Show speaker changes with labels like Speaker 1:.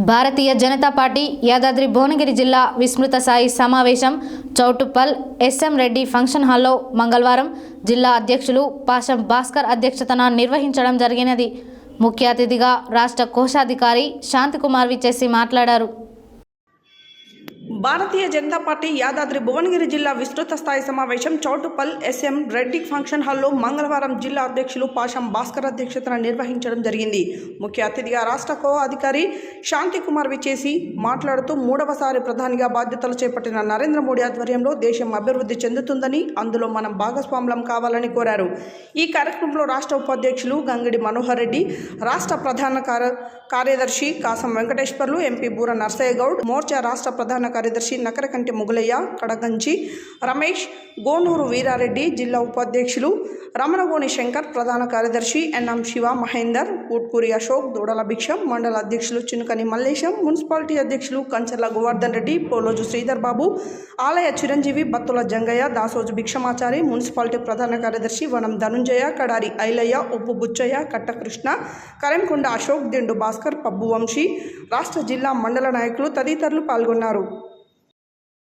Speaker 1: Bharatiya Janata party Yadadri Bhuvanagiri జిల్లా విస్తృత స్థాయి సమావేశం చౌటుప్పల్ ఎస్ఎం రెడ్డి ఫంక్షన్ హాల్లో మంగళవారం జిల్లా అధ్యక్షులు పాషం భాస్కర్ అధ్యక్షతన నిర్వహించడం జరిగినది. ముఖ్య అతిథిగా రాష్ట్ర కోశాధికారి శాంతికుమార్ విచ్చేసి మాట్లాడారు.
Speaker 2: భారతీయ జనతా పార్టీ యాదాద్రి భువనగిరి జిల్లా విస్తృత స్థాయి సమావేశం చౌటుప్పల్ ఎస్ఎం రెడ్డి ఫంక్షన్ హాల్లో మంగళవారం జిల్లా అధ్యక్షులు పాషం భాస్కర్ అధ్యక్షతన నిర్వహించడం జరిగింది. ముఖ్య అతిథిగా రాష్ట్ర కో అధికారి శాంతికుమార్ విచ్చేసి మాట్లాడుతూ మూడవసారి ప్రధానిగా బాధ్యతలు చేపట్టిన నరేంద్ర మోడీ ఆధ్వర్యంలో దేశం అభివృద్ధి చెందుతుందని, అందులో మనం భాగస్వాములం కావాలని కోరారు. ఈ కార్యక్రమంలో రాష్ట్ర ఉపాధ్యక్షులు గంగిడి మనోహర్ రెడ్డి, రాష్ట్ర ప్రధాన కార్యదర్శి కాసం వెంకటేశ్వర్లు, ఎంపీ బూర నర్సయ్య గౌడ్, మోర్చా రాష్ట్ర ప్రధాన కార్యదర్శి నకరకంటి ముగులయ్య, కడగంచి రమేష్, గోనూరు వీరారెడ్డి, జిల్లా ఉపాధ్యక్షులు రమణగోని శంకర్, ప్రధాన కార్యదర్శి ఎన్ఎం శివ మహేందర్, ఊట్కూరి అశోక్, దూడల భిక్షం, మండల అధ్యక్షులు చినుకని మల్లేశం, మున్సిపాలిటీ అధ్యక్షులు కంచర్ల గోవర్ధన్ రెడ్డి, పోలోజు శ్రీధర్ బాబు, ఆలయ చిరంజీవి, బత్తుల జంగయ్య, దాసోజు భిక్షమాచారి, మున్సిపాలిటీ ప్రధాన కార్యదర్శి వనం ధనుంజయ, కడారి ఐలయ్య, ఉప్పు బుచ్చయ్య, కట్టకృష్ణ, కరెంకొండ అశోక్, దిండు భాస్కర్, పబ్బు వంశీ, రాష్ట్ర జిల్లా మండల నాయకులు తదితరులు పాల్గొన్నారు.